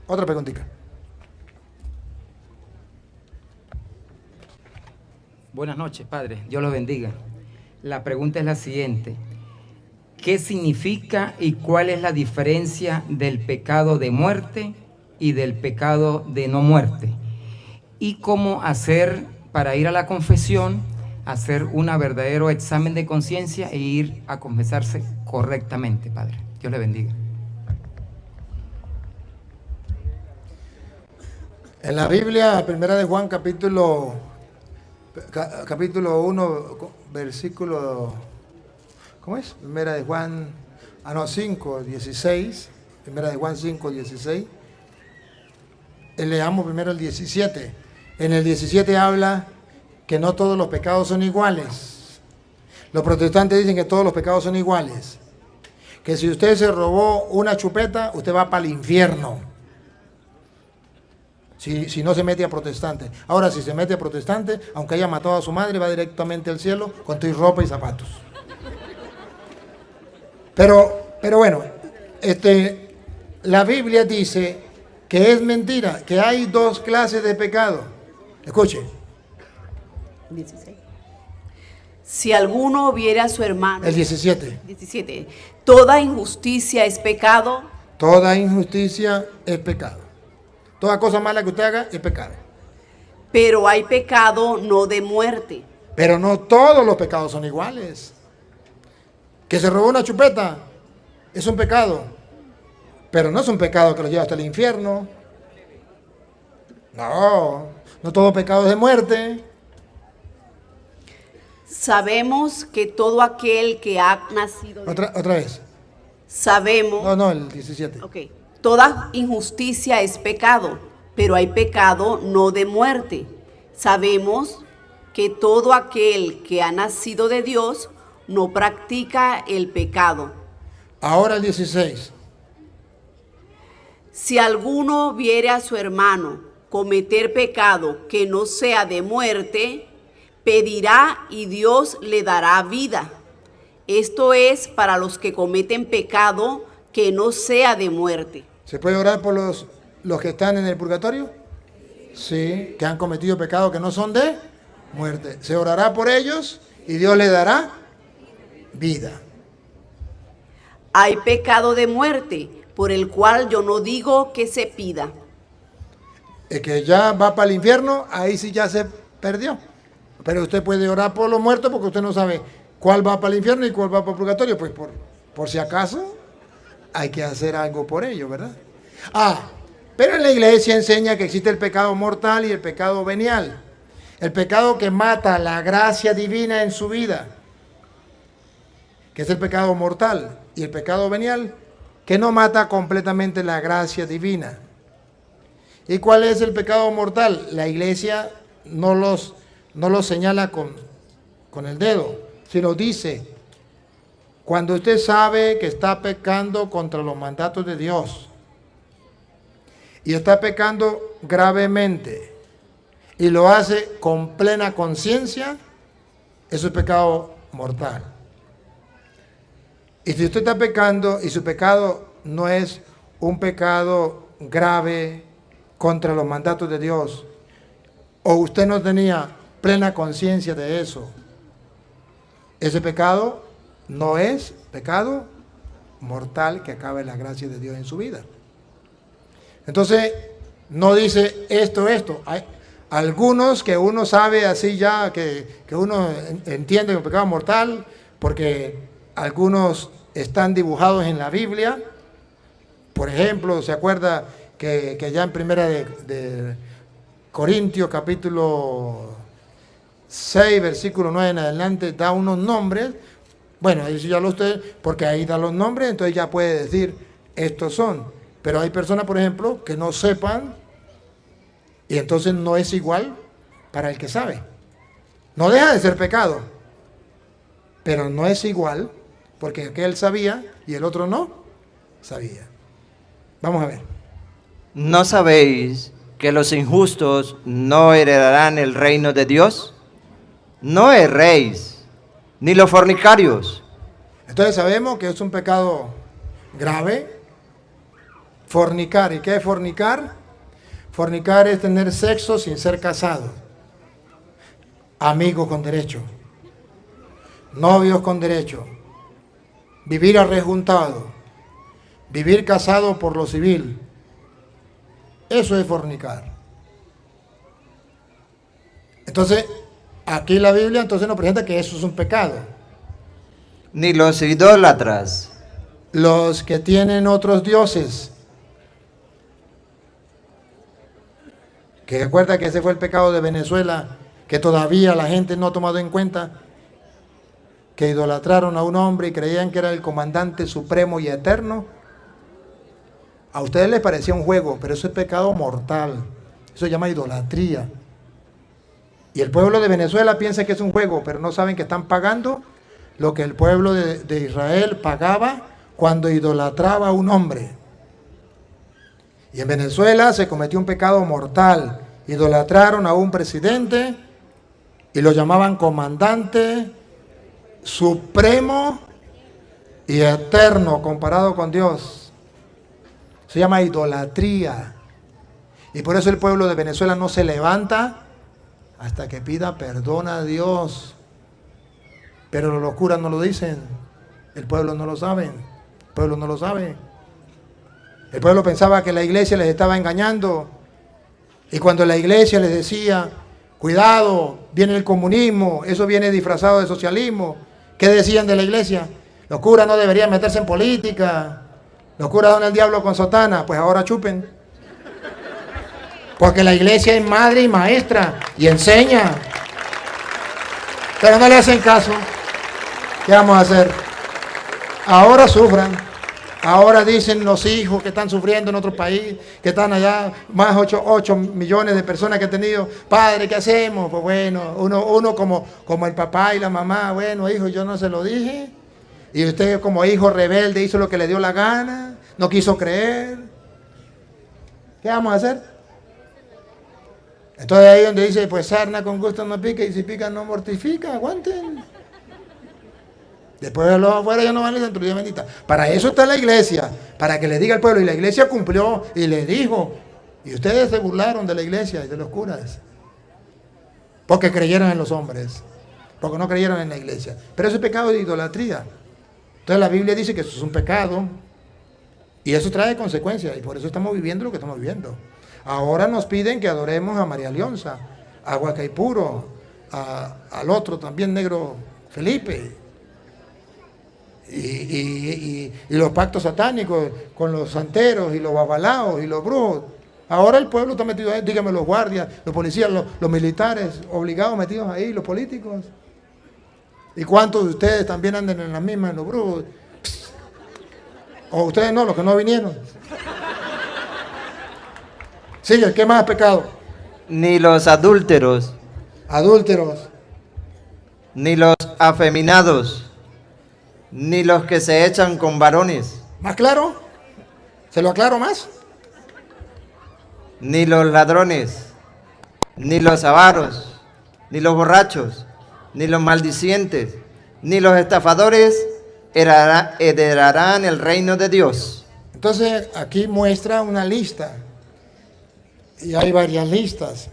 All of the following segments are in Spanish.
Otra preguntita. Buenas noches, Padre. Dios los bendiga. La pregunta es la siguiente. ¿Qué significa y cuál es la diferencia del pecado de muerte y del pecado de no muerte? ¿Y cómo hacer para ir a la confesión, hacer un verdadero examen de conciencia e ir a confesarse correctamente, Padre? Dios le bendiga. En la Biblia, primera de Juan, capítulo 1, versículo, ¿cómo es? Primera de Juan, 5, 16. Primera de Juan 5, 16. Leamos primero el 17. En el 17 habla que no todos los pecados son iguales. Los protestantes dicen que todos los pecados son iguales. Que si usted se robó una chupeta, usted va para el infierno. Si no se mete a protestante. Ahora, si se mete a protestante, aunque haya matado a su madre, va directamente al cielo con tu ropa y zapatos. Pero bueno, la Biblia dice que es mentira, que hay dos clases de pecado. Escuche. 16. Si alguno viere a su hermano. El 17. 17. Toda injusticia es pecado. Toda injusticia es pecado. Toda cosa mala que usted haga es pecado. Pero hay pecado no de muerte. Pero no todos los pecados son iguales. Que se robó una chupeta es un pecado. Pero no es un pecado que lo lleva hasta el infierno. No todo pecado es de muerte. Sabemos que todo aquel que ha nacido de... Otra vez. Sabemos... No, el 17. Ok. Toda injusticia es pecado, pero hay pecado no de muerte. Sabemos que todo aquel que ha nacido de Dios no practica el pecado. Ahora el 16. Si alguno viere a su hermano cometer pecado que no sea de muerte, pedirá y Dios le dará vida. Esto es para los que cometen pecado que no sea de muerte. ¿Se puede orar por los que están en el purgatorio? Sí, que han cometido pecados que no son de muerte. Se orará por ellos y Dios les dará vida. Hay pecado de muerte, por el cual yo no digo que se pida. El que ya va para el infierno, ahí sí ya se perdió. Pero usted puede orar por los muertos porque usted no sabe cuál va para el infierno y cuál va para el purgatorio. Pues por si acaso hay que hacer algo por ello, ¿verdad? Pero en la iglesia enseña que existe el pecado mortal y el pecado venial. El pecado que mata la gracia divina en su vida, que es el pecado mortal, y el pecado venial, que no mata completamente la gracia divina. ¿Y cuál es el pecado mortal? La iglesia no los señala con el dedo, sino dice: cuando usted sabe que está pecando contra los mandatos de Dios y está pecando gravemente y lo hace con plena conciencia, eso es pecado mortal. Y si usted está pecando y su pecado no es un pecado grave contra los mandatos de Dios, o usted no tenía plena conciencia de eso, ese pecado no es pecado mortal que acabe la gracia de Dios en su vida. Entonces, no dice esto. Hay algunos que uno sabe así ya, que uno entiende que es un pecado mortal, porque algunos están dibujados en la Biblia. Por ejemplo, ¿se acuerda que ya en primera de Corintios capítulo 6, versículo 9 en adelante, da unos nombres? Bueno, ahí sí ya lo usted, porque ahí da los nombres, entonces ya puede decir, estos son. Pero hay personas, por ejemplo, que no sepan, y entonces no es igual para el que sabe. No deja de ser pecado, pero no es igual, porque aquel sabía y el otro no sabía. Vamos a ver. ¿No sabéis que los injustos no heredarán el reino de Dios? No erréis, ni los fornicarios. Entonces sabemos que es un pecado grave Fornicar. ¿Y qué es fornicar? Fornicar es tener sexo sin ser casado. Amigos con derecho. Novios con derecho. Vivir arrejuntado. Vivir casado por lo civil. Eso es fornicar. Entonces, aquí la Biblia entonces nos presenta que eso es un pecado. Ni los idólatras, Los que tienen otros dioses. Que recuerda que ese fue el pecado de Venezuela, que todavía la gente no ha tomado en cuenta, que idolatraron a un hombre y creían que era el comandante supremo y eterno. A ustedes les parecía un juego, pero eso es pecado mortal. Eso se llama idolatría. Y el pueblo de Venezuela piensa que es un juego, pero no saben que están pagando lo que el pueblo de Israel pagaba cuando idolatraba a un hombre. Y en Venezuela se cometió un pecado mortal. Idolatraron a un presidente y lo llamaban comandante supremo y eterno comparado con Dios. Se llama idolatría. Y por eso el pueblo de Venezuela no se levanta hasta que pida perdón a Dios. Pero los curas no lo dicen. El pueblo no lo sabe. El pueblo no lo sabe. El pueblo pensaba que la iglesia les estaba engañando. Y cuando la iglesia les decía, cuidado, viene el comunismo, eso viene disfrazado de socialismo, ¿qué decían de la iglesia? Los curas no deberían meterse en política. Los curas son el diablo con sotana. Pues ahora chupen. Porque la iglesia es madre y maestra y enseña. Pero no le hacen caso. ¿Qué vamos a hacer? Ahora sufran. Ahora dicen los hijos que están sufriendo en otro país, que están allá, más 8 millones de personas que han tenido. Padre, ¿qué hacemos? Pues bueno, uno como el papá y la mamá, bueno, hijo, yo no se lo dije. Y usted como hijo rebelde hizo lo que le dio la gana, no quiso creer. ¿Qué vamos a hacer? Entonces ahí donde dice, pues sarna con gusto no pica y si pica no mortifica, aguanten. Después de los afuera ya no van a la Dios bendita. Para eso está la iglesia, para que le diga al pueblo. Y la iglesia cumplió y le dijo. Y ustedes se burlaron de la iglesia y de los curas. Porque creyeron en los hombres. Porque no creyeron en la iglesia. Pero eso es pecado de idolatría. Entonces la Biblia dice que eso es un pecado. Y eso trae consecuencias. Y por eso estamos viviendo lo que estamos viviendo. Ahora nos piden que adoremos a María Leonza, a Huacaipuro, al otro también negro Felipe. Y los pactos satánicos con los santeros y los babalaos y los brujos. Ahora el pueblo está metido ahí, dígame los guardias, los policías, los militares, obligados metidos ahí, los políticos. ¿Y cuántos de ustedes también andan en la misma, en los brujos? Psst. O ustedes no, los que no vinieron. Sigue, ¿qué más pecado? ni los adúlteros, Adúlteros, ni los afeminados, ni los que se echan con varones, ¿más claro? ¿Se lo aclaro más? ni los ladrones, ni los avaros, ni los borrachos, ni los maldicientes, ni los estafadores heredarán el reino de Dios. Entonces aquí muestra una lista. Y hay varias listas.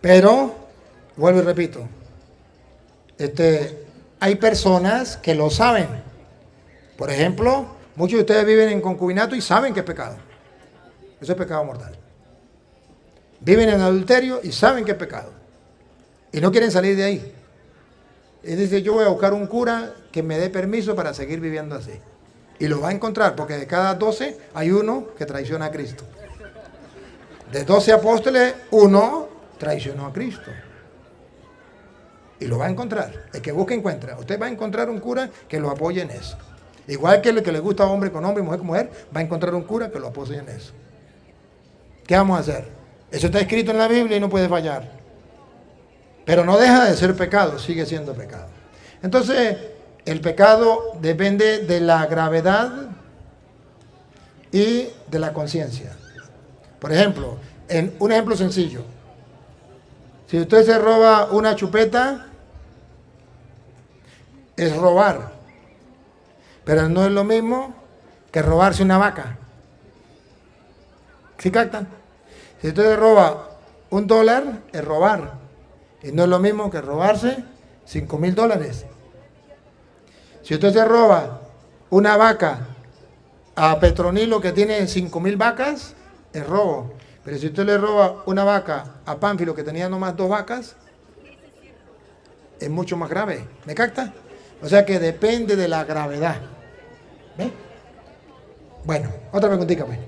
Pero, vuelvo y repito, hay personas que lo saben. Por ejemplo, muchos de ustedes viven en concubinato y saben que es pecado. Eso es pecado mortal. Viven en adulterio y saben que es pecado. Y no quieren salir de ahí. Y dice, yo voy a buscar un cura que me dé permiso para seguir viviendo así. Y lo va a encontrar, porque de cada 12 hay uno que traiciona a Cristo. De 12 apóstoles, uno traicionó a Cristo. Y lo va a encontrar. El que busca, encuentra. Usted va a encontrar un cura que lo apoye en eso. Igual que el que le gusta hombre con hombre y mujer con mujer, va a encontrar un cura que lo apoye en eso. ¿Qué vamos a hacer? Eso está escrito en la Biblia y no puede fallar. Pero no deja de ser pecado, sigue siendo pecado. Entonces, el pecado depende de la gravedad y de la conciencia. Por ejemplo, un ejemplo sencillo. Si usted se roba una chupeta, es robar. Pero no es lo mismo que robarse una vaca. ¿Sí captan? Si usted le roba $1, es robar. Y no es lo mismo que robarse $5,000. Si usted se roba una vaca a Petronilo que tiene 5,000 vacas, es robo. Pero si usted le roba una vaca a Pánfilo que tenía nomás 2 vacas, es mucho más grave. ¿Me capta? O sea que depende de la gravedad. ¿Ve? Bueno, otra preguntita pues.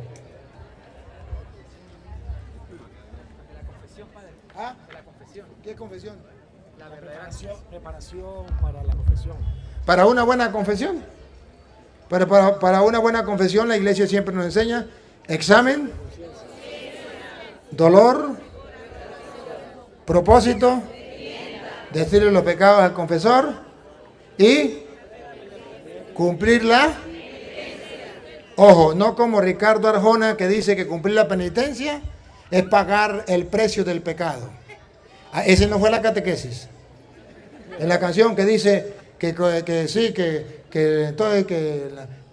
¿Ah? ¿Qué confesión? La preparación para la confesión. Para una buena confesión. Para una buena confesión la iglesia siempre nos enseña examen, dolor, propósito, decirle los pecados al confesor y cumplirla. Ojo, no como Ricardo Arjona que dice que cumplir la penitencia es pagar el precio del pecado. Ese no fue la catequesis. En la canción que dice que sí, que entonces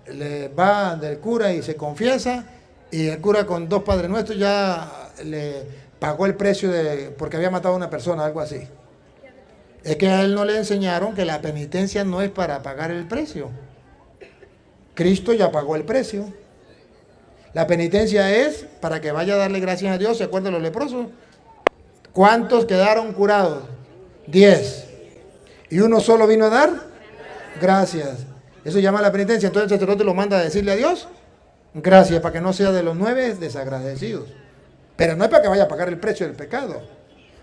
le va del cura y se confiesa y el cura con 2 Padres Nuestros ya le pagó el precio porque había matado a una persona, algo así. Es que a él no le enseñaron que la penitencia no es para pagar el precio. Cristo ya pagó el precio. La penitencia es para que vaya a darle gracias a Dios. ¿Se acuerdan los leprosos? ¿Cuántos quedaron curados? 10. ¿Y uno solo vino a dar? Gracias. Eso llama la penitencia. Entonces el sacerdote lo manda a decirle a Dios gracias, para que no sea de los 9 desagradecidos. Pero no es para que vaya a pagar el precio del pecado.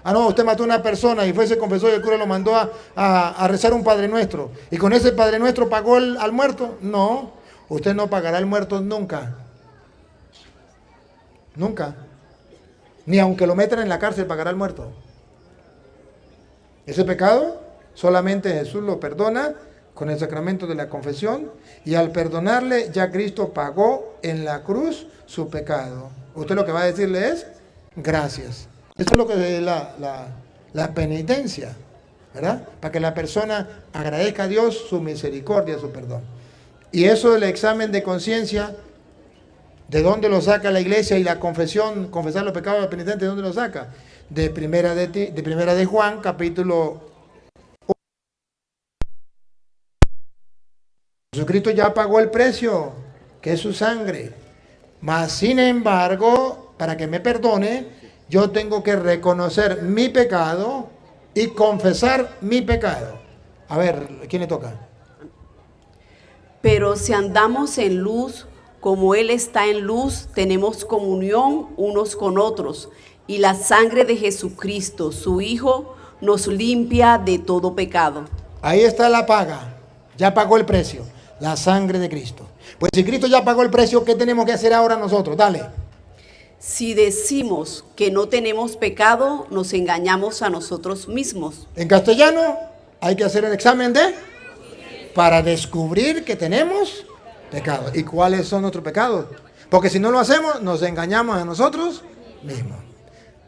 Ah, no, usted mató a una persona y fue, se confesó y el cura lo mandó a rezar un Padre Nuestro. ¿Y con ese Padre Nuestro pagó al muerto? No, usted no pagará al muerto nunca. Nunca. Ni aunque lo metan en la cárcel pagará al muerto. Ese pecado solamente Jesús lo perdona con el sacramento de la confesión, y al perdonarle ya Cristo pagó en la cruz su pecado. Usted lo que va a decirle es gracias. Eso es lo que es la penitencia, ¿verdad? Para que la persona agradezca a Dios su misericordia, su perdón. Y eso del examen de conciencia, ¿de dónde lo saca la iglesia? Y la confesión, confesar los pecados del penitente, ¿de dónde lo saca? De primera de Juan, capítulo 1. Jesucristo ya pagó el precio, que es su sangre. Mas, sin embargo, para que me perdone, yo tengo que reconocer mi pecado y confesar mi pecado. A ver, ¿quién le toca? Pero si andamos en luz, como Él está en luz, tenemos comunión unos con otros, y la sangre de Jesucristo, su Hijo, nos limpia de todo pecado. Ahí está la paga, ya pagó el precio, la sangre de Cristo. Pues si Cristo ya pagó el precio, ¿qué tenemos que hacer ahora nosotros? Dale. Si decimos que no tenemos pecado, nos engañamos a nosotros mismos. En castellano hay que hacer el examen para descubrir que tenemos pecado. ¿Y cuáles son nuestros pecados? Porque si no lo hacemos, nos engañamos a nosotros mismos.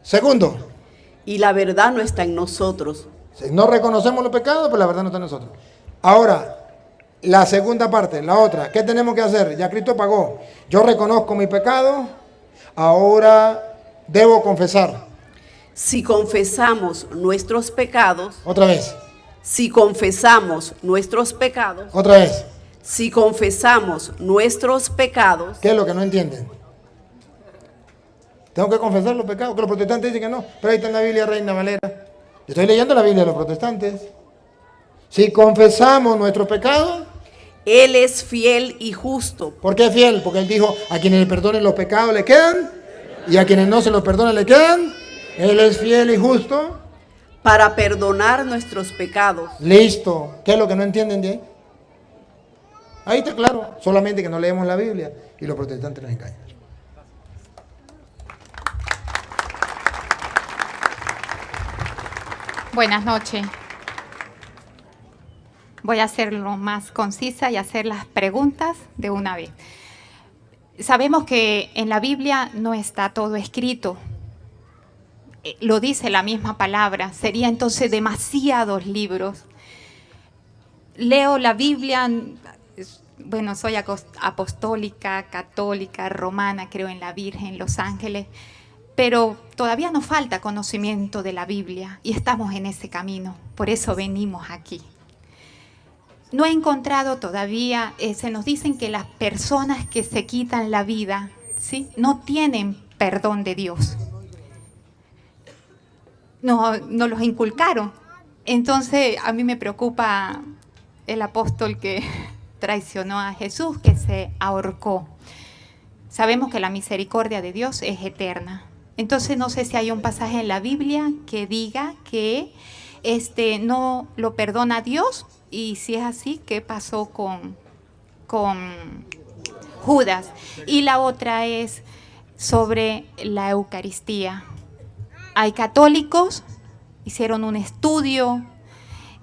Segundo, Y la verdad no está en nosotros. si no reconocemos los pecados, pues la verdad no está en nosotros. Ahora, la segunda parte, la otra, ¿qué tenemos que hacer? Ya Cristo pagó. Yo reconozco mi pecado, ahora debo confesar. Si confesamos nuestros pecados, Otra vez, si confesamos nuestros pecados, otra vez. si confesamos nuestros pecados, ¿Qué es lo que no entienden? Tengo que confesar los pecados, que los protestantes dicen que no, pero ahí está en la Biblia Reina Valera. Yo estoy leyendo la Biblia de los protestantes. Si confesamos nuestros pecados, Él es fiel y justo ¿por qué fiel? Porque Él dijo, a quienes le perdonen los pecados le quedan, y a quienes no se los perdonen le quedan. Él es fiel y justo. para perdonar nuestros pecados. Listo. ¿Qué es lo que no entienden de ahí? Ahí está claro, solamente que no leemos la Biblia y los protestantes nos engañan. Buenas noches. Voy a hacerlo más concisa y hacer las preguntas de una vez. Sabemos que en la Biblia no está todo escrito. Lo dice la misma palabra. Sería entonces demasiados libros. Leo la Biblia bueno, soy apostólica, católica, romana, creo en la Virgen, los ángeles, pero todavía nos falta conocimiento de la Biblia y estamos en ese camino, por eso venimos aquí. No he encontrado todavía, se nos dicen que las personas que se quitan la vida, ¿sí?, no tienen perdón de Dios. No los inculcaron. Entonces a mí me preocupa el apóstol que traicionó a Jesús, que se ahorcó. Sabemos que la misericordia de Dios es eterna. Entonces no sé si hay un pasaje en la Biblia que diga que no lo perdona Dios, y si es así, ¿qué pasó con Judas? Y la otra es sobre la Eucaristía. Hay católicos, hicieron un estudio,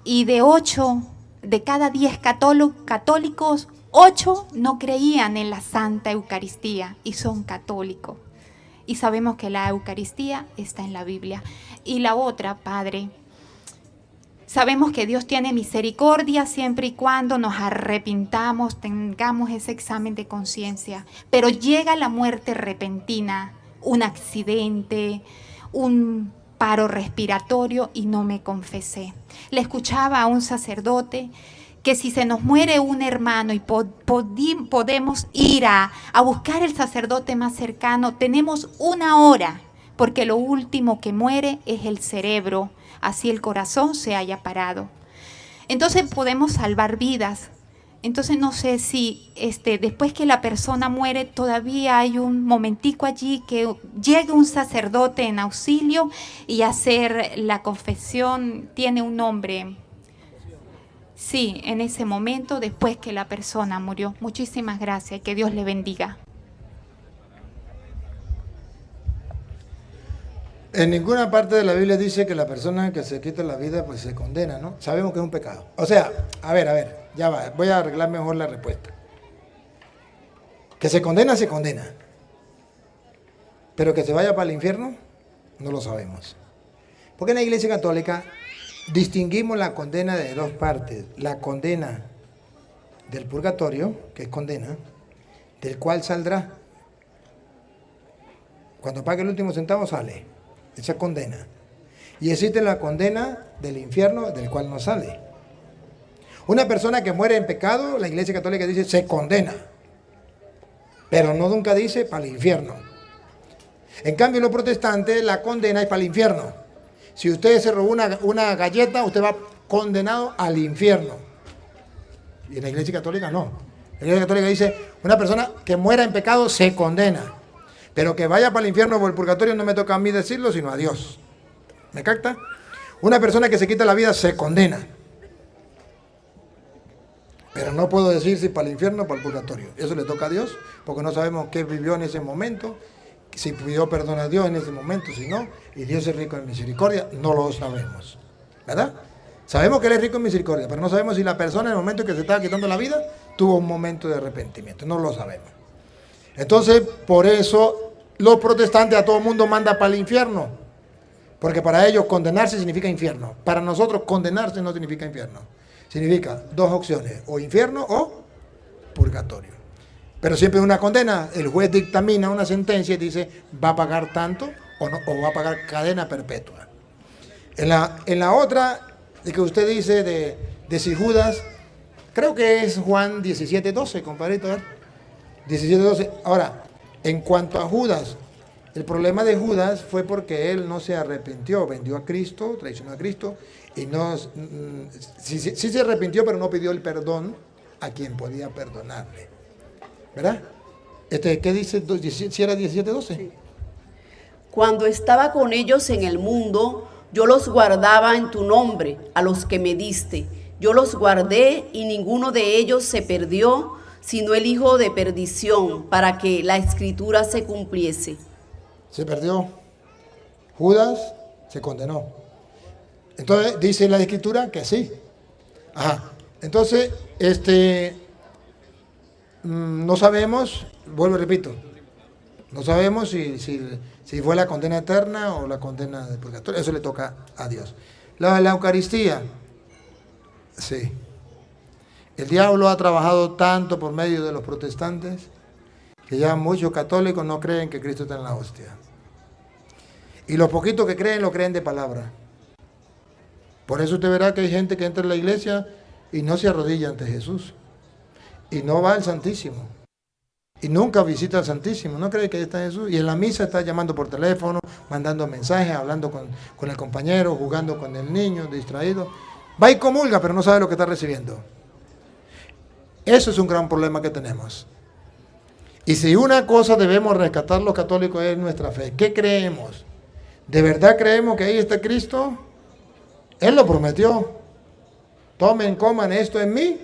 y de cada 10 católicos, 8 no creían en la Santa Eucaristía y son católicos. Y sabemos que la Eucaristía está en la Biblia. Y la otra, Padre, sabemos que Dios tiene misericordia siempre y cuando nos arrepintamos, tengamos ese examen de conciencia. Pero llega la muerte repentina, un accidente, un paro respiratorio y no me confesé. Le escuchaba a un sacerdote que si se nos muere un hermano y podemos ir a buscar el sacerdote más cercano, tenemos 1 hora, porque lo último que muere es el cerebro, así el corazón se haya parado. Entonces podemos salvar vidas. Entonces no sé si después que la persona muere todavía hay un momentico allí que llegue un sacerdote en auxilio y hacer la confesión. Tiene un nombre. Sí, en ese momento después que la persona murió. Muchísimas gracias y que Dios le bendiga. En ninguna parte de la Biblia dice que la persona que se quita la vida pues se condena, ¿no? Sabemos que es un pecado. O sea, a ver, ya va, voy a arreglar mejor la respuesta. Que se condena, se condena. Pero que se vaya para el infierno, no lo sabemos. Porque en la Iglesia Católica distinguimos la condena de 2 partes. La condena del purgatorio, que es condena, del cual saldrá. Cuando pague el último centavo sale. Esa condena. Y existe la condena del infierno, del cual no sale. Una persona que muere en pecado, la Iglesia Católica dice se condena, pero no nunca dice para el infierno. En cambio, los protestantes, la condena es para el infierno. Si usted se robó una galleta, usted va condenado al infierno. Y en la Iglesia Católica no. La Iglesia Católica dice, una persona que muera en pecado se condena. Pero que vaya para el infierno o por el purgatorio no me toca a mí decirlo, sino a Dios. ¿Me capta? Una persona que se quita la vida se condena. Pero no puedo decir si para el infierno o para el purgatorio. Eso le toca a Dios, porque no sabemos qué vivió en ese momento, si pidió perdón a Dios en ese momento, si no. Y Dios es rico en misericordia, no lo sabemos. ¿Verdad? Sabemos que Él es rico en misericordia, pero no sabemos si la persona en el momento que se estaba quitando la vida tuvo un momento de arrepentimiento. No lo sabemos. Entonces, por eso los protestantes a todo el mundo manda para el infierno, porque para ellos condenarse significa infierno. Para nosotros condenarse no significa infierno. Significa 2 opciones, o infierno o purgatorio. Pero siempre es una condena. El juez dictamina una sentencia y dice va a pagar tanto o, no, o va a pagar cadena perpetua. En la otra, de que usted dice de si Judas, creo que es Juan 17:12, compadrito, ¿verdad? 17:12. Ahora, en cuanto a Judas, el problema de Judas fue porque él no se arrepintió, vendió a Cristo, traicionó a Cristo, y no, sí se arrepintió, pero no pidió el perdón a quien podía perdonarle. ¿Verdad? ¿Qué dice? ¿Si era 17:12? Sí. Cuando estaba con ellos en el mundo, yo los guardaba en tu nombre, a los que me diste. Yo los guardé y ninguno de ellos se perdió, sino el hijo de perdición, para que la escritura se cumpliese. Se perdió. Judas se condenó. Entonces, dice la escritura que sí. Ajá. Entonces, no sabemos, vuelvo y repito, no sabemos si fue la condena eterna o la condena de purgatorio. Eso le toca a Dios. La Eucaristía, sí. El diablo ha trabajado tanto por medio de los protestantes que ya muchos católicos no creen que Cristo está en la hostia. Y los poquitos que creen, lo creen de palabra. Por eso usted verá que hay gente que entra en la iglesia y no se arrodilla ante Jesús. Y no va al Santísimo. Y nunca visita al Santísimo. No cree que ahí está Jesús. Y en la misa está llamando por teléfono, mandando mensajes, hablando con el compañero, jugando con el niño, distraído. Va y comulga, pero no sabe lo que está recibiendo. Eso es un gran problema que tenemos. Y si una cosa debemos rescatar los católicos es nuestra fe. ¿Qué creemos? ¿De verdad creemos que ahí está Cristo? Él lo prometió. Tomen, coman, esto en mi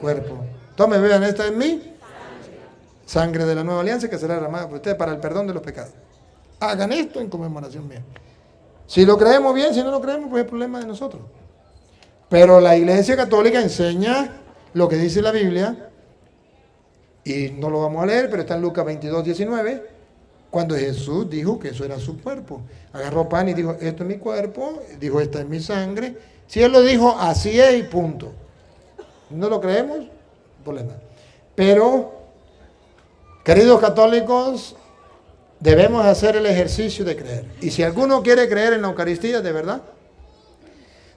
cuerpo. Tomen, vean, esto en mi sangre de la nueva alianza que será derramada por ustedes para el perdón de los pecados. Hagan esto en conmemoración mía. Si lo creemos bien, si no lo creemos, pues es problema de nosotros. Pero la Iglesia Católica enseña lo que dice la Biblia. Y no lo vamos a leer, pero está en Lucas 22, 19, cuando Jesús dijo que eso era su cuerpo. Agarró pan y dijo, esto es mi cuerpo, dijo, esta es mi sangre. Si Él lo dijo, así es y punto. ¿No lo creemos? Problema. Pero, queridos católicos, debemos hacer el ejercicio de creer. Y si alguno quiere creer en la Eucaristía, de verdad,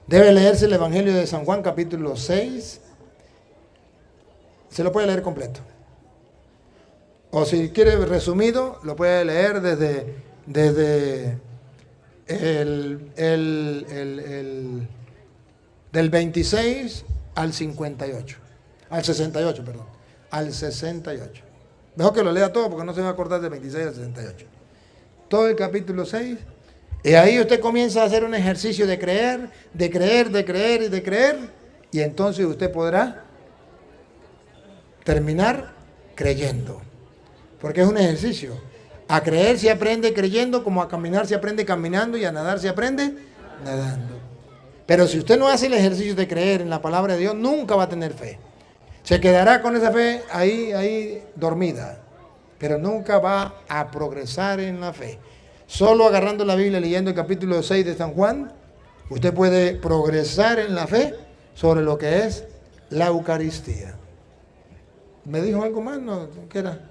debe leerse el Evangelio de San Juan, capítulo 6. Se lo puede leer completo. O si quiere resumido, lo puede leer desde del 26 al 58. Al 68, perdón. Al 68. Mejor que lo lea todo porque no se va a acordar del 26 al 68. Todo el capítulo 6. Y ahí usted comienza a hacer un ejercicio de creer, de creer, de creer y de creer. Y entonces usted podrá terminar creyendo. Porque es un ejercicio. A creer se aprende creyendo, como a caminar se aprende caminando y a nadar se aprende nadando. Pero si usted no hace el ejercicio de creer en la palabra de Dios, nunca va a tener fe. Se quedará con esa fe ahí dormida. Pero nunca va a progresar en la fe. Solo agarrando la Biblia, leyendo el capítulo 6 de San Juan, usted puede progresar en la fe sobre lo que es la Eucaristía. ¿Me dijo algo más? ¿No? ¿Qué era?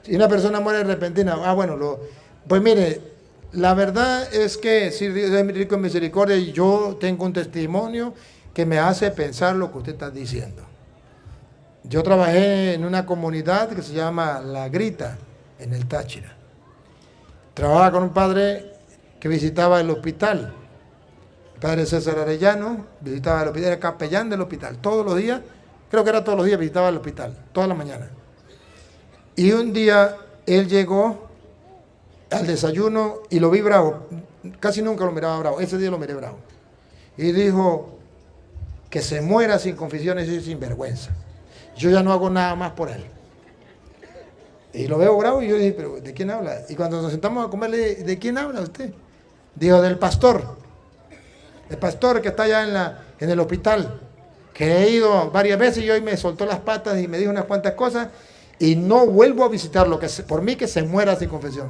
Si una persona muere repentina, pues mire, la verdad es que si Dios es rico en misericordia y yo tengo un testimonio que me hace pensar lo que usted está diciendo. Yo trabajé en una comunidad que se llama La Grita, en el Táchira. Trabajaba con un padre que visitaba el hospital. El padre César Arellano visitaba el hospital, era capellán del hospital. Todos los días, creo que era todos los días, visitaba el hospital, toda la mañana. Y un día él llegó al desayuno y lo vi bravo. Casi nunca lo miraba bravo. Ese día lo miré bravo. Y dijo que se muera sin confesiones y sin vergüenza. Yo ya no hago nada más por él. Y lo veo bravo y yo dije, ¿pero de quién habla? Y cuando nos sentamos a comer, le dije, ¿de quién habla usted? Dijo, del pastor. El pastor que está allá en el hospital. Que he ido varias veces y hoy me soltó las patas y me dijo unas cuantas cosas. Y no vuelvo a visitarlo, por mí que se muera sin confesión.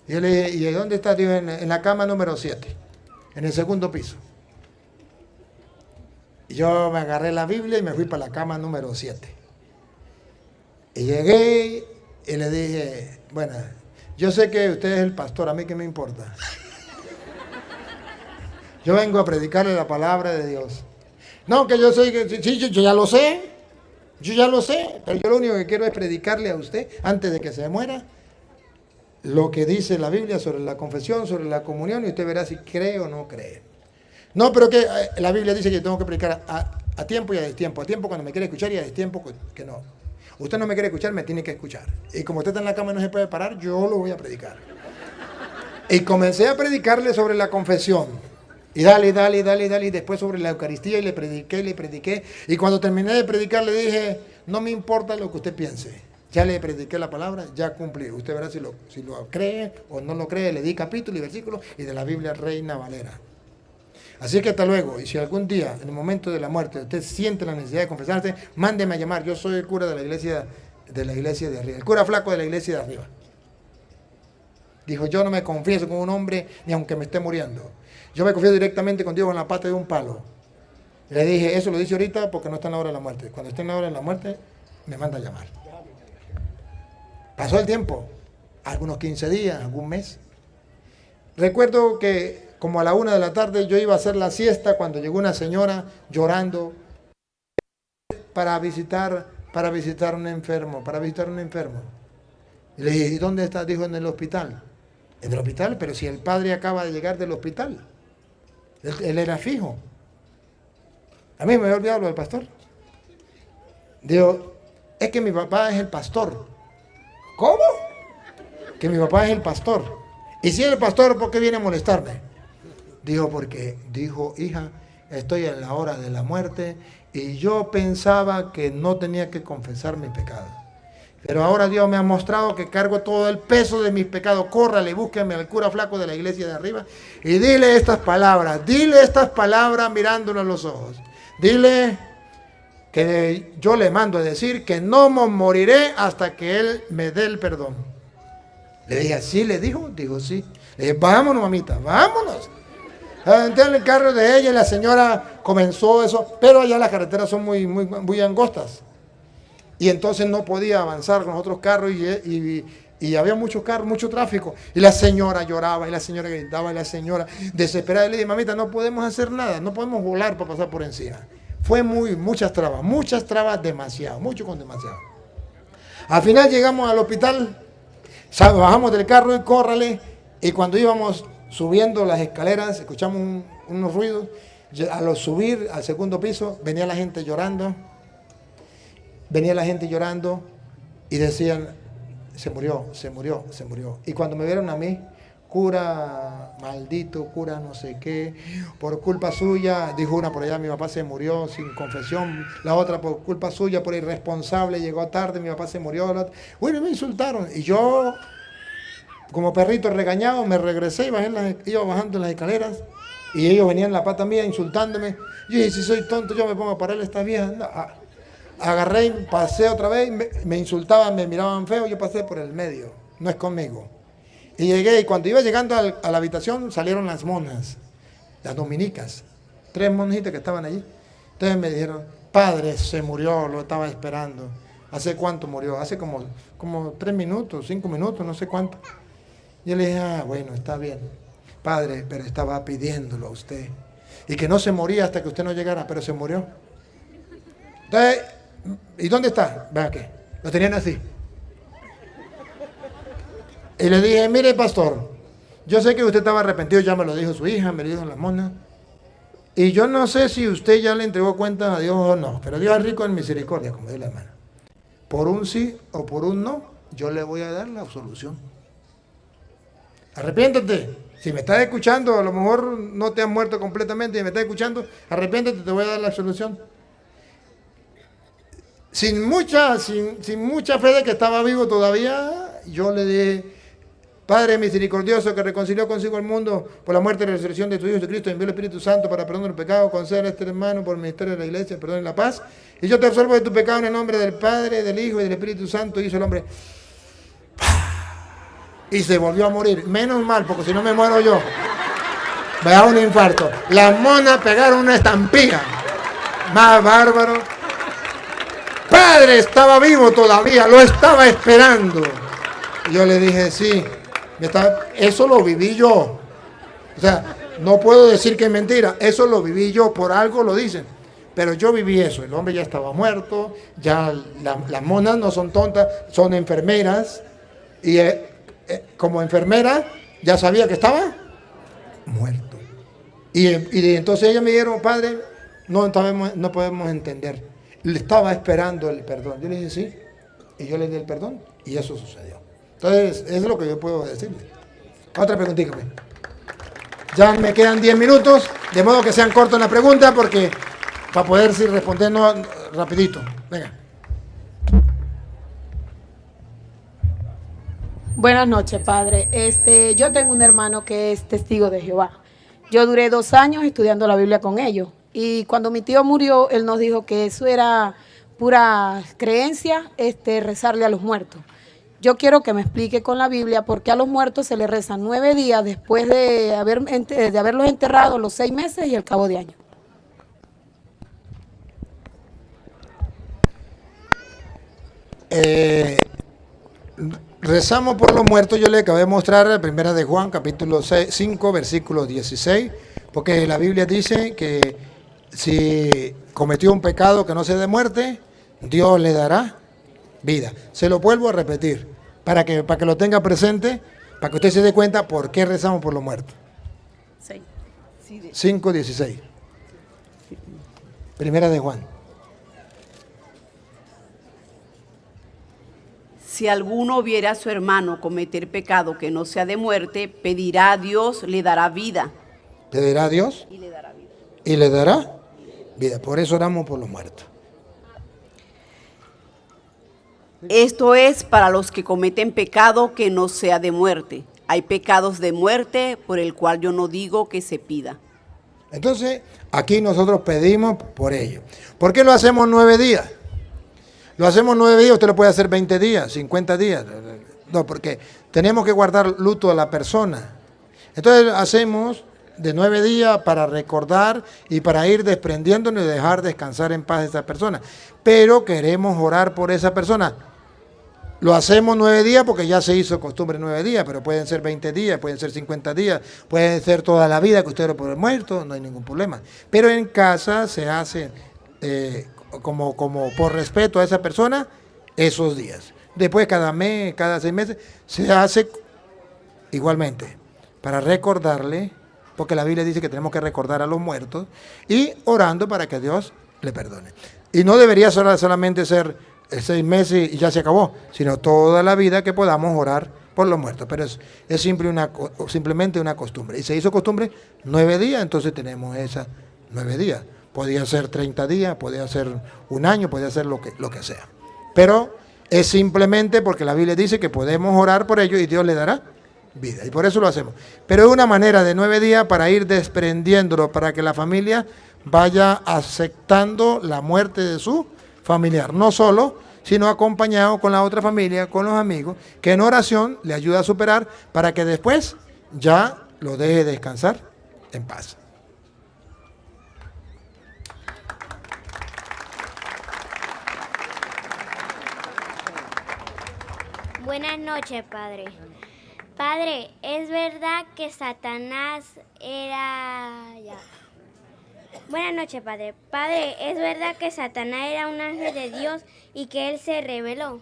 Y yo le dije, ¿y dónde está? Dijo, en la cama número 7, en el segundo piso. Y yo me agarré la Biblia y me fui para la cama número 7. Y llegué y le dije, bueno, yo sé que usted es el pastor, a mí qué me importa. Yo vengo a predicarle la palabra de Dios. No, que yo soy, sí, yo ya lo sé. Yo ya lo sé, pero yo lo único que quiero es predicarle a usted, antes de que se muera, lo que dice la Biblia sobre la confesión, sobre la comunión, y usted verá si cree o no cree. No, pero que la Biblia dice que yo tengo que predicar a tiempo y a destiempo. A tiempo cuando me quiere escuchar y a destiempo que no. Usted no me quiere escuchar, me tiene que escuchar. Y como usted está en la cama y no se puede parar, yo lo voy a predicar. Y comencé a predicarle sobre la confesión. Y dale, y después sobre la Eucaristía y le prediqué. Y cuando terminé de predicar le dije, no me importa lo que usted piense. Ya le prediqué la palabra, ya cumplí. Usted verá si lo cree o no lo cree. Le di capítulo y versículo y de la Biblia Reina Valera. Así que hasta luego. Y si algún día, en el momento de la muerte, usted siente la necesidad de confesarse, mándeme a llamar. Yo soy el cura de la iglesia de arriba. El cura flaco de la iglesia de arriba. Dijo, yo no me confieso con un hombre ni aunque me esté muriendo. Yo me confieso directamente con Dios en la pata de un palo. Le dije, eso lo dice ahorita porque no está en la hora de la muerte. Cuando esté en la hora de la muerte, me manda a llamar. Pasó el tiempo, algunos 15 días, algún mes. Recuerdo que como a la 1 de la tarde yo iba a hacer la siesta cuando llegó una señora llorando para visitar un enfermo, Y le dije, ¿y dónde está? Dijo, en el hospital. ¿En el hospital? Pero si el padre acaba de llegar del hospital. Él era fijo. A mí me había olvidado lo del pastor. Digo, es que mi papá es el pastor. ¿Cómo? Que mi papá es el pastor. Y si es el pastor, ¿por qué viene a molestarme? Dijo, porque dijo, hija, estoy en la hora de la muerte y yo pensaba que no tenía que confesar mis pecados. Pero ahora Dios me ha mostrado que cargo todo el peso de mis pecados. Córrale, búsqueme al cura flaco de la iglesia de arriba y dile estas palabras mirándolo a los ojos. Dile que yo le mando a decir que no moriré hasta que él me dé el perdón. Le dije, ¿así le dijo? Dijo, sí. Le dije, vámonos, mamita, vámonos. Entré en el carro de ella y la señora comenzó eso, pero allá las carreteras son muy angostas. Y entonces no podía avanzar con los otros carros y había muchos carros, mucho tráfico. Y la señora lloraba y la señora gritaba y la señora desesperada. Y le dije, mamita, no podemos hacer nada, no podemos volar para pasar por encima. Fue muchas trabas demasiado, mucho con demasiado. Al final llegamos al hospital, bajamos del carro y córrale. Y cuando íbamos subiendo las escaleras, escuchamos unos ruidos. Al subir al segundo piso, venía la gente llorando y decían, se murió. Y cuando me vieron a mí, cura maldito, cura no sé qué, por culpa suya, dijo una por allá, mi papá se murió sin confesión, la otra por culpa suya, por irresponsable, llegó tarde, mi papá se murió. Bueno, me insultaron y yo, como perrito regañado, me regresé y iba bajando las escaleras y ellos venían en la pata mía insultándome. Yo dije, si soy tonto, yo me pongo a pararle a esta vieja. No, agarré y pasé otra vez, me insultaban, me miraban feo, yo pasé por el medio, no es conmigo. Y llegué, y cuando iba llegando a la habitación, salieron las monjas, las dominicas, 3 monjitas que estaban allí. Entonces me dijeron, padre, se murió, lo estaba esperando. ¿Hace cuánto murió? Hace como 3 minutos, 5 minutos, no sé cuánto. Yo le dije, bueno, está bien, padre, pero estaba pidiéndolo a usted. Y que no se moría hasta que usted no llegara, pero se murió. Entonces, ¿y dónde está? Vea que lo tenían así. Y le dije, mire pastor, yo sé que usted estaba arrepentido, ya me lo dijo su hija, me lo dijo la mona. Y yo no sé si usted ya le entregó cuenta a Dios o no, pero Dios es rico en misericordia, como dice la hermana. Por un sí o por un no, yo le voy a dar la absolución. Arrepiéntete. Si me estás escuchando, a lo mejor no te has muerto completamente y me estás escuchando, arrepiéntete, te voy a dar la absolución. Sin mucha fe de que estaba vivo todavía, yo le dije, Padre misericordioso que reconcilió consigo el mundo por la muerte y la resurrección de tu Hijo Jesucristo, envió el Espíritu Santo para perdón del pecado, conceder a este hermano por el ministerio de la iglesia, perdón y la paz. Y yo te absorbo de tu pecado en el nombre del Padre, del Hijo y del Espíritu Santo. Hizo el hombre y se volvió a morir. Menos mal, porque si no me muero yo. Me da un infarto. Las monas pegaron una estampilla. Más bárbaro. Padre, estaba vivo todavía, lo estaba esperando. Y yo le dije, sí, eso lo viví yo. O sea, no puedo decir que es mentira, eso lo viví yo, por algo lo dicen. Pero yo viví eso, el hombre ya estaba muerto, ya las monas no son tontas, son enfermeras. Y como enfermera ya sabía que estaba muerto. Y entonces ellas me dijeron, padre, no podemos entender. Le estaba esperando el perdón. Yo le dije sí, y yo le di el perdón, y eso sucedió. Entonces, eso es lo que yo puedo decirle. Otra preguntita. Ya me quedan 10 minutos, de modo que sean cortos en la pregunta, porque para poder responder rapidito. Venga. Buenas noches, padre. Yo tengo un hermano que es testigo de Jehová. Yo duré 2 años estudiando la Biblia con ellos. Y cuando mi tío murió, él nos dijo que eso era pura creencia, rezarle a los muertos. Yo quiero que me explique con la Biblia por qué a los muertos se les rezan 9 días después de haberlos enterrado los 6 meses y el cabo de año. Rezamos por los muertos. Yo le acabé de mostrar la primera de Juan, capítulo 5, versículo 16, porque la Biblia dice que si cometió un pecado que no sea de muerte, Dios le dará vida. Se lo vuelvo a repetir, para que lo tenga presente, para que usted se dé cuenta por qué rezamos por los muertos. 5, 16. Primera de Juan. Si alguno viere a su hermano cometer pecado que no sea de muerte, pedirá a Dios, le dará vida. ¿Pedirá a Dios? Y le dará vida. Y le dará vida. Por eso oramos por los muertos. Esto es para los que cometen pecado que no sea de muerte. Hay pecados de muerte por el cual yo no digo que se pida. Entonces, aquí nosotros pedimos por ello. ¿Por qué lo hacemos 9 días? Lo hacemos 9 días, usted lo puede hacer 20 días, 50 días. No, porque tenemos que guardar luto a la persona. Entonces hacemos de 9 días para recordar y para ir desprendiéndonos y dejar descansar en paz a esa persona. Pero queremos orar por esa persona. Lo hacemos 9 días porque ya se hizo costumbre 9 días, pero pueden ser 20 días, pueden ser 50 días, pueden ser toda la vida que usted lo puede muerto, no hay ningún problema. Pero en casa se hace como por respeto a esa persona esos días. Después cada mes, cada 6 meses, se hace igualmente para recordarle, porque la Biblia dice que tenemos que recordar a los muertos y orando para que Dios le perdone. Y no debería solamente ser 6 meses y ya se acabó, sino toda la vida que podamos orar por los muertos. Pero es simplemente una costumbre. Y se hizo costumbre 9 días, entonces tenemos esas 9 días. Podía ser 30 días, podía ser un año, podía ser lo que sea. Pero es simplemente porque la Biblia dice que podemos orar por ellos y Dios le dará vida. Y por eso lo hacemos. Pero es una manera de 9 días para ir desprendiéndolo, para que la familia vaya aceptando la muerte de su familiar. No solo, sino acompañado con la otra familia, con los amigos, que en oración le ayuda a superar para que después ya lo deje descansar en paz. Buenas noches, Padre. Padre, ¿es verdad que Satanás era... Buenas noches, Padre. Padre, ¿es verdad que Satanás era un ángel de Dios y que él se rebeló?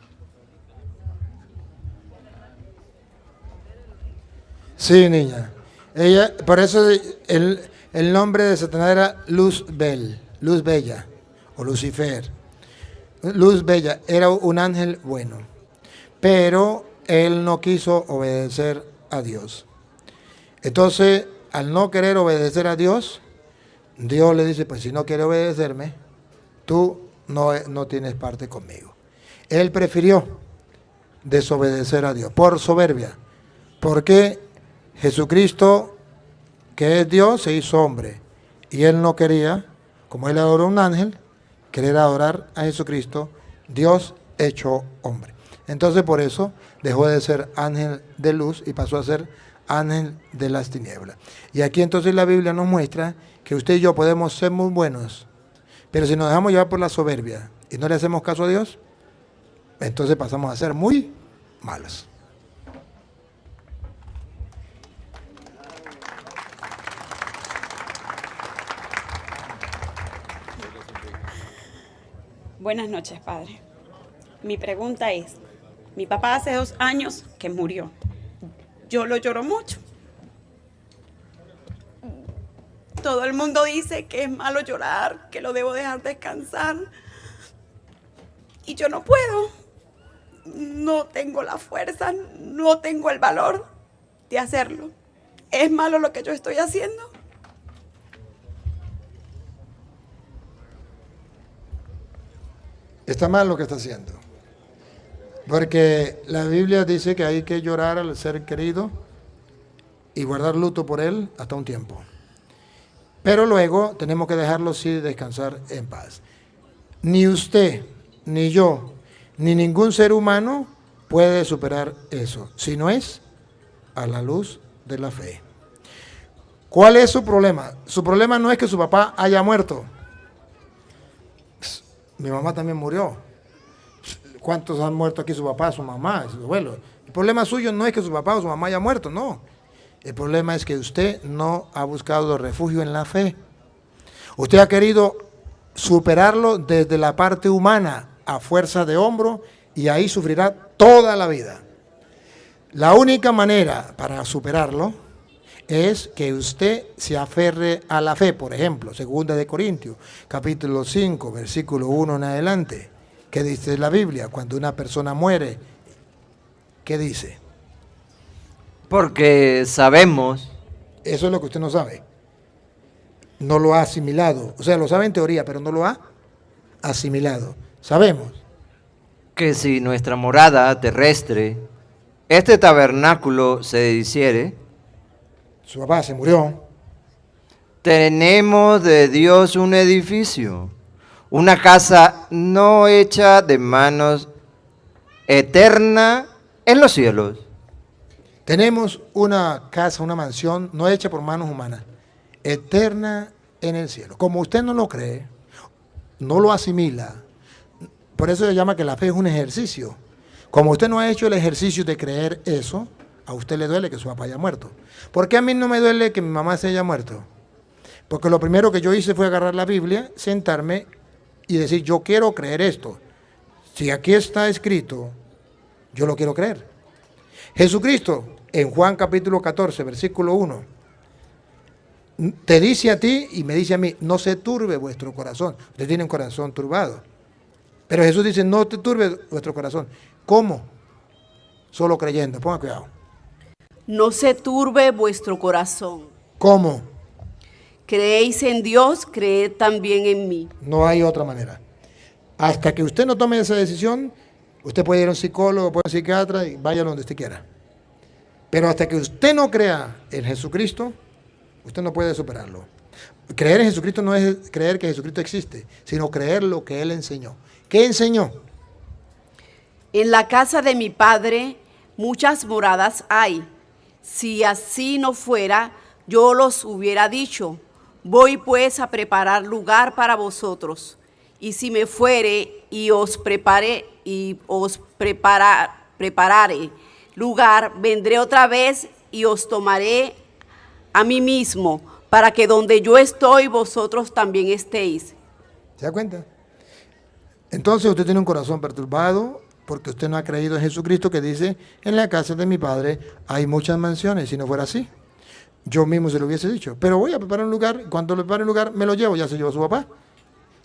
Sí, niña. Por eso el nombre de Satanás era Luz Bella, o Lucifer. Luz Bella, era un ángel bueno, pero él no quiso obedecer a Dios. Entonces, al no querer obedecer a Dios, Dios le dice, pues si no quieres obedecerme, tú no tienes parte conmigo. Él prefirió desobedecer a Dios por soberbia, porque Jesucristo, que es Dios, se hizo hombre, y él no quería, como él adoró a un ángel, querer adorar a Jesucristo, Dios hecho hombre. Entonces por eso dejó de ser ángel de luz y pasó a ser ángel de las tinieblas. Y aquí entonces la Biblia nos muestra que usted y yo podemos ser muy buenos, pero si nos dejamos llevar por la soberbia y no le hacemos caso a Dios, entonces pasamos a ser muy malos. Buenas noches, Padre. Mi pregunta es, mi papá hace 2 años que murió. Yo lo lloro mucho. Todo el mundo dice que es malo llorar, que lo debo dejar descansar. Y yo no puedo. No tengo la fuerza, no tengo el valor de hacerlo. ¿Es malo lo que yo estoy haciendo? Está mal lo que está haciendo. Porque la Biblia dice que hay que llorar al ser querido y guardar luto por él hasta un tiempo. Pero luego tenemos que dejarlo sí descansar en paz. Ni usted, ni yo, ni ningún ser humano puede superar eso, si no es a la luz de la fe. ¿Cuál es su problema? Su problema no es que su papá haya muerto. Mi mamá también murió. ¿Cuántos han muerto aquí? Su papá, su mamá, su abuelo. El problema suyo no es que su papá o su mamá haya muerto, no. El problema es que usted no ha buscado refugio en la fe. Usted ha querido superarlo desde la parte humana, a fuerza de hombro, y ahí sufrirá toda la vida. La única manera para superarlo es que usted se aferre a la fe. Por ejemplo, 2 de Corintios, capítulo 5, versículo 1 en adelante. ¿Qué dice la Biblia? Cuando una persona muere, ¿qué dice? Porque sabemos Eso es lo que usted no sabe. No lo ha asimilado. O sea, lo sabe en teoría, pero no lo ha asimilado. Sabemos. que si nuestra morada terrestre, este tabernáculo se deshiciere, Su papá se murió. tenemos de Dios un edificio, una casa no hecha de manos, eterna en los cielos. Tenemos una casa, una mansión, no hecha por manos humanas, eterna en el cielo. Como usted no lo cree, no lo asimila, por eso se llama que la fe es un ejercicio. Como usted no ha hecho el ejercicio de creer eso, a usted le duele que su papá haya muerto. ¿Por qué a mí no me duele que mi mamá se haya muerto? Porque lo primero que yo hice fue agarrar la Biblia, sentarme y decir, yo quiero creer esto. Si aquí está escrito, yo lo quiero creer. Jesucristo, en Juan capítulo 14, versículo 1, te dice a ti y me dice a mí, no se turbe vuestro corazón. Usted tiene un corazón turbado. Pero Jesús dice, no te turbe vuestro corazón. ¿Cómo? Solo creyendo. Ponga cuidado. No se turbe vuestro corazón. ¿Cómo? Creéis en Dios, creed también en mí. No hay otra manera. Hasta que usted no tome esa decisión, usted puede ir a un psicólogo, puede ir a un psiquiatra y vaya donde usted quiera. Pero hasta que usted no crea en Jesucristo, usted no puede superarlo. Creer en Jesucristo no es creer que Jesucristo existe, sino creer lo que Él enseñó. ¿Qué enseñó? En la casa de mi Padre muchas moradas hay. Si así no fuera, yo los hubiera dicho. Voy pues a preparar lugar para vosotros. Y si me fuere y os preparare lugar, vendré otra vez y os tomaré a mí mismo, para que donde yo estoy, vosotros también estéis. ¿Se da cuenta? Entonces usted tiene un corazón perturbado porque usted no ha creído en Jesucristo, que dice, en la casa de mi Padre hay muchas mansiones. Si no fuera así, yo mismo se lo hubiese dicho. Pero voy a preparar un lugar, cuando le prepare un lugar, me lo llevo, ya se llevó su papá,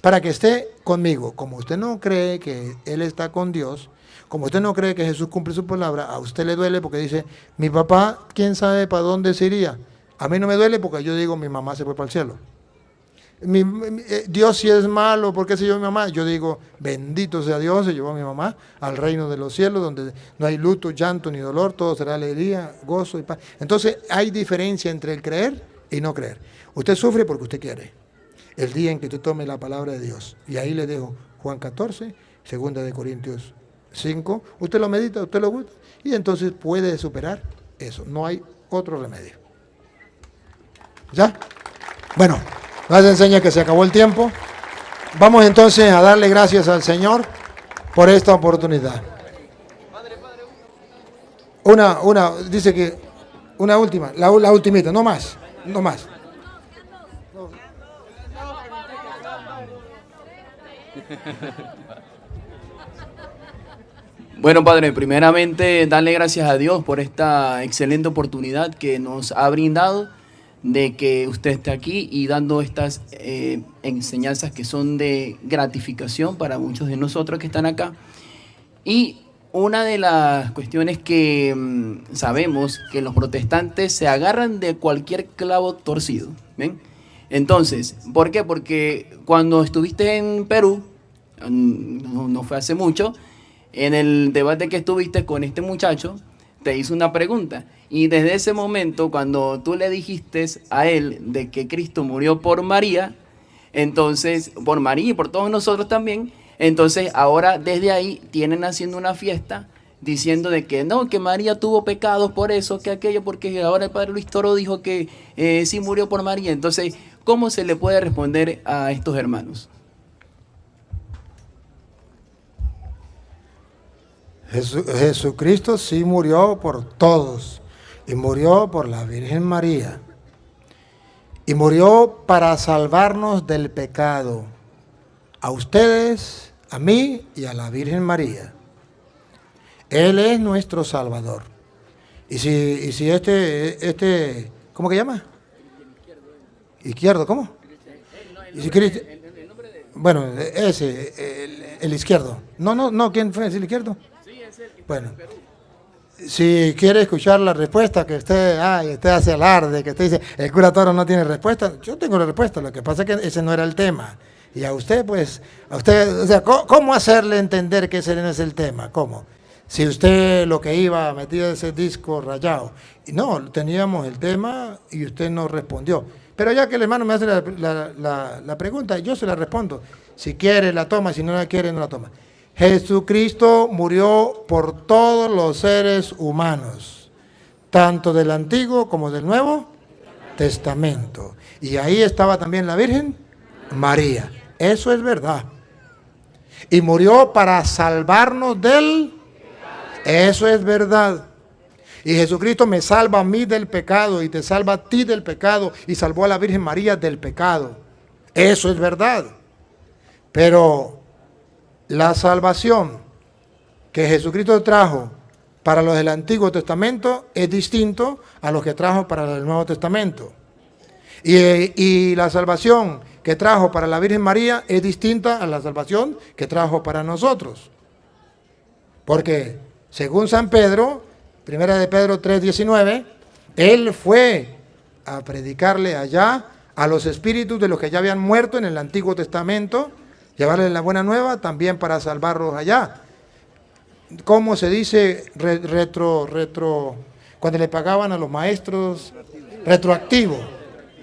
para que esté conmigo. Como usted no cree que Él está con Dios, como usted no cree que Jesús cumple su palabra, a usted le duele porque dice, mi papá, quién sabe para dónde se iría. A mí no me duele porque yo digo, mi mamá se fue para el cielo. Dios si es malo, ¿por qué se llevó a mi mamá? Yo digo, bendito sea Dios, se llevó a mi mamá al reino de los cielos, donde no hay luto, llanto ni dolor, todo será alegría, gozo y paz. Entonces hay diferencia entre el creer y no creer. Usted sufre porque usted quiere. El día en que usted tome la palabra de Dios, y ahí le dejo Juan 14, 2 de Corintios 5, usted lo medita, usted lo gusta, y entonces puede superar eso. No hay otro remedio. ¿Ya? Bueno. Nos enseña que se acabó el tiempo. Vamos entonces a darle gracias al Señor por esta oportunidad. Dice que una última, la ultimita, no más, no más. Bueno, Padre, primeramente darle gracias a Dios por esta excelente oportunidad que nos ha brindado de que usted esté aquí y dando estas enseñanzas que son de gratificación para muchos de nosotros que están acá. Y una de las cuestiones que sabemos que los protestantes se agarran de cualquier clavo torcido, ¿ven? Entonces, ¿por qué? Porque cuando estuviste en Perú, no fue hace mucho, en el debate que estuviste con este muchacho, te hizo una pregunta. Y desde ese momento, cuando tú le dijiste a él de que Cristo murió por María, entonces, por María y por todos nosotros también, entonces ahora desde ahí tienen haciendo una fiesta diciendo de que no, que María tuvo pecados por eso, que aquello, porque ahora el Padre Luis Toro dijo que sí murió por María. Entonces, ¿cómo se le puede responder a estos hermanos? Jesucristo sí murió por todos y murió por la Virgen María y murió para salvarnos del pecado, a ustedes, a mí y a la Virgen María. Él es nuestro Salvador. Y si ¿cómo que llama? Izquierdo, ¿cómo? Y si bueno, ese, el izquierdo. No, ¿quién fue el izquierdo? Bueno, si quiere escuchar la respuesta que usted hace alarde, que usted dice, el cura Toro no tiene respuesta, yo tengo la respuesta, lo que pasa es que ese no era el tema. Y a usted, o sea, ¿cómo hacerle entender que ese no es el tema? ¿Cómo? Si usted lo que iba metido en ese disco rayado. Y no, teníamos el tema y usted no respondió. Pero ya que el hermano me hace la pregunta, yo se la respondo. Si quiere la toma, si no la quiere no la toma. Jesucristo murió por todos los seres humanos, tanto del Antiguo como del Nuevo Testamento. Y ahí estaba también la Virgen María. Eso es verdad. Y murió para salvarnos del... Eso es verdad. Y Jesucristo me salva a mí del pecado y te salva a ti del pecado y salvó a la Virgen María del pecado. Eso es verdad. Pero la salvación que Jesucristo trajo para los del Antiguo Testamento es distinto a lo que trajo para los del Nuevo Testamento. Y la salvación que trajo para la Virgen María es distinta a la salvación que trajo para nosotros. Porque según San Pedro, Primera de Pedro 3:19, él fue a predicarle allá a los espíritus de los que ya habían muerto en el Antiguo Testamento, llevarles la buena nueva también para salvarlos allá. ¿Cómo se dice cuando le pagaban a los maestros? Retroactivo.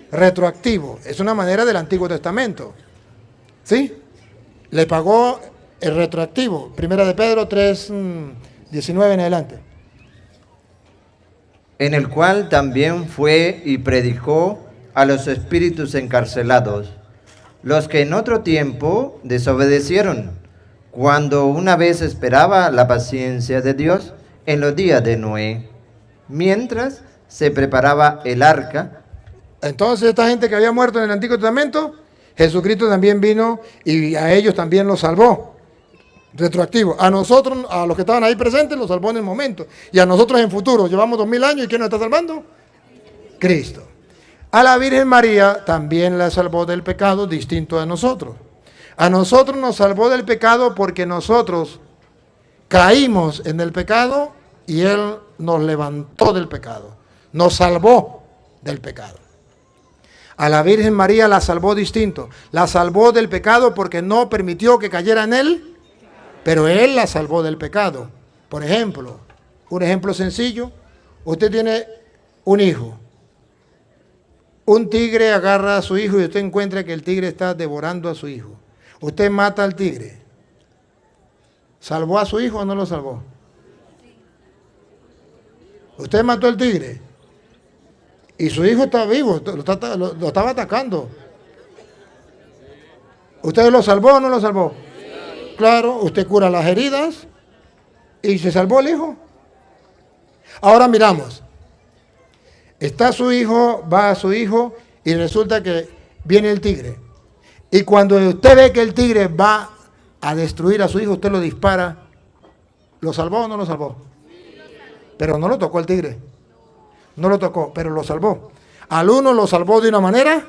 Retroactivo. Es una manera del Antiguo Testamento. ¿Sí? Le pagó el retroactivo. Primera de Pedro 3:19 en adelante. En el cual también fue y predicó a los espíritus encarcelados, los que en otro tiempo desobedecieron, cuando una vez esperaba la paciencia de Dios en los días de Noé, mientras se preparaba el arca. Entonces esta gente que había muerto en el Antiguo Testamento, Jesucristo también vino y a ellos también los salvó. Retroactivo. A nosotros, a los que estaban ahí presentes, los salvó en el momento. Y a nosotros en futuro. Llevamos 2000 años y ¿quién nos está salvando? Cristo. A la Virgen María también la salvó del pecado, distinto a nosotros. A nosotros nos salvó del pecado porque nosotros caímos en el pecado y Él nos levantó del pecado. Nos salvó del pecado. A la Virgen María la salvó distinto. La salvó del pecado porque no permitió que cayera en él, pero Él la salvó del pecado. Por ejemplo, un ejemplo sencillo. Usted tiene un hijo. Un tigre agarra a su hijo y usted encuentra que el tigre está devorando a su hijo. Usted mata al tigre. ¿Salvó a su hijo o no lo salvó? Usted mató al tigre. Y su hijo está vivo, lo estaba atacando. ¿Usted lo salvó o no lo salvó? Claro, usted cura las heridas y se salvó el hijo. Ahora miramos. Está su hijo, va a su hijo y resulta que viene el tigre. Y cuando usted ve que el tigre va a destruir a su hijo, usted lo dispara. ¿Lo salvó o no lo salvó? Pero no lo tocó el tigre. No lo tocó, pero lo salvó. Al uno lo salvó de una manera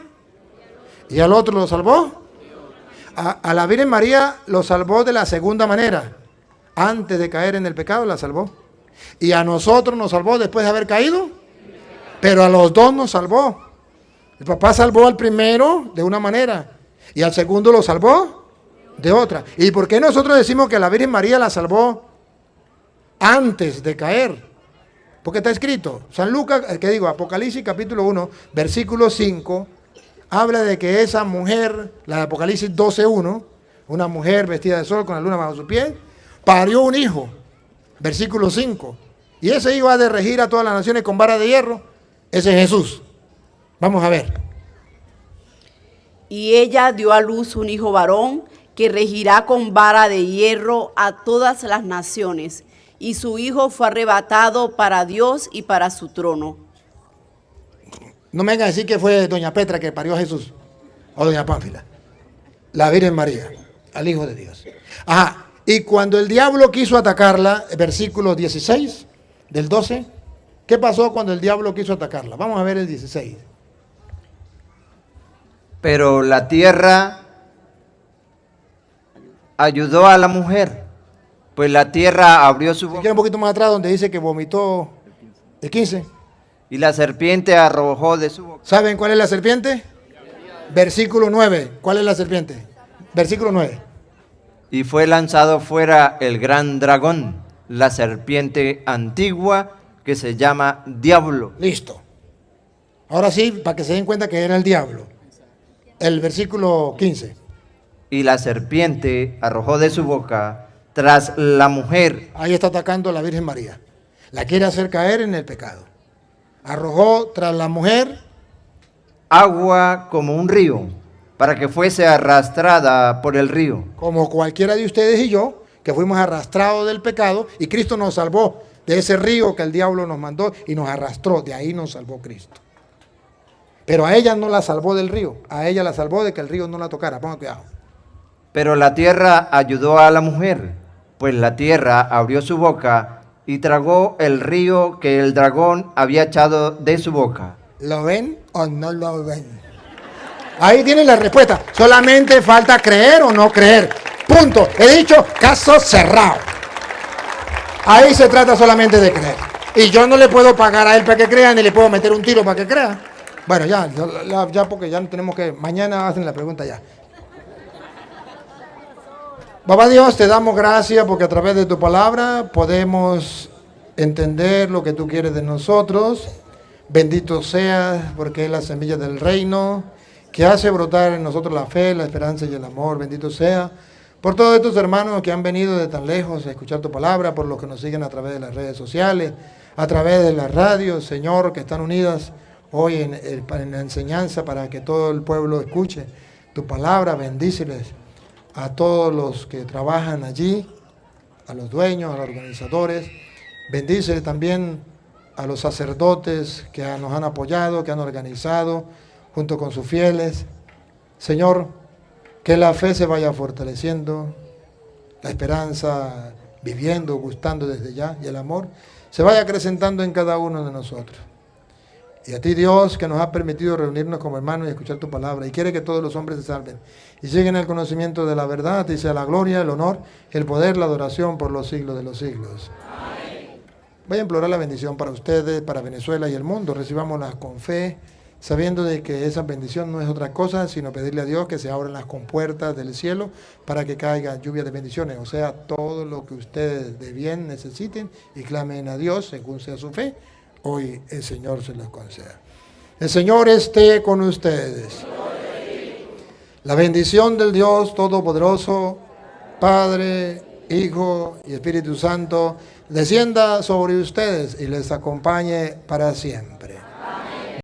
y al otro lo salvó. A la Virgen María lo salvó de la segunda manera. Antes de caer en el pecado la salvó. Y a nosotros nos salvó después de haber caído. Pero a los dos nos salvó. El papá salvó al primero de una manera y al segundo lo salvó de otra. ¿Y por qué nosotros decimos que la Virgen María la salvó antes de caer? Porque está escrito, San Lucas, Apocalipsis capítulo 1, versículo 5, habla de que esa mujer, la de Apocalipsis 12:1, una mujer vestida de sol con la luna bajo su pie, parió un hijo, versículo 5, y ese hijo ha de regir a todas las naciones con vara de hierro. Ese es Jesús. Vamos a ver. Y ella dio a luz un hijo varón que regirá con vara de hierro a todas las naciones, y su hijo fue arrebatado para Dios y para su trono. No me vengan a decir que fue doña Petra que parió a Jesús, o doña Pánfila. La Virgen María, al Hijo de Dios. Ajá, y cuando el diablo quiso atacarla, versículo 16 del 12, ¿qué pasó cuando el diablo quiso atacarla? Vamos a ver el 16. Pero la tierra ayudó a la mujer, pues la tierra abrió su Si boca quieren un poquito más atrás, donde dice que vomitó el 15. y la serpiente arrojó de su boca. ¿Saben cuál es la serpiente? Versículo 9. ¿Cuál es la serpiente? Versículo 9. Y fue lanzado fuera el gran dragón, la serpiente antigua que se llama Diablo. Listo. Ahora sí, para que se den cuenta que era el diablo. El versículo 15. Y la serpiente arrojó de su boca tras la mujer. Ahí está atacando a la Virgen María. La quiere hacer caer en el pecado. Arrojó tras la mujer Agua como un río, para que fuese arrastrada por el río. como cualquiera de ustedes y yo, que fuimos arrastrados del pecado y Cristo nos salvó de ese río que el diablo nos mandó y nos arrastró. De ahí nos salvó Cristo. Pero a ella no la salvó del río, a ella la salvó de que el río no la tocara. Pongan cuidado. Pero la tierra ayudó a la mujer, pues la tierra abrió su boca y tragó el río que el dragón había echado de su boca. ¿Lo ven o no lo ven? Ahí tienen la respuesta. Solamente falta creer o no creer. Punto. He dicho caso cerrado. Ahí se trata solamente de creer. Y yo no le puedo pagar a él para que crea, ni le puedo meter un tiro para que crea. Bueno, ya porque ya no tenemos que... Mañana hacen la pregunta ya. Papá Dios, te damos gracias porque a través de tu palabra podemos entender lo que tú quieres de nosotros. Bendito seas porque es la semilla del reino que hace brotar en nosotros la fe, la esperanza y el amor. Bendito sea por todos estos hermanos que han venido de tan lejos a escuchar tu palabra, por los que nos siguen a través de las redes sociales, a través de las radios, Señor, que están unidas hoy en la enseñanza para que todo el pueblo escuche tu palabra. Bendíceles a todos los que trabajan allí, a los dueños, a los organizadores. Bendice también a los sacerdotes que nos han apoyado, que han organizado junto con sus fieles. Señor, que la fe se vaya fortaleciendo, la esperanza viviendo, gustando desde ya, y el amor se vaya acrecentando en cada uno de nosotros. Y a ti, Dios, que nos ha permitido reunirnos como hermanos y escuchar tu palabra, y quiere que todos los hombres se salven y lleguen al conocimiento de la verdad, y sea la gloria, el honor, el poder, la adoración por los siglos de los siglos. Amén. Voy a implorar la bendición para ustedes, para Venezuela y el mundo. Recibámosla con fe, sabiendo de que esa bendición no es otra cosa, sino pedirle a Dios que se abran las compuertas del cielo para que caiga lluvia de bendiciones, o sea, todo lo que ustedes de bien necesiten y clamen a Dios según sea su fe. Hoy el Señor se los conceda. El Señor esté con ustedes. La bendición del Dios Todopoderoso, Padre, Hijo y Espíritu Santo, descienda sobre ustedes y les acompañe para siempre.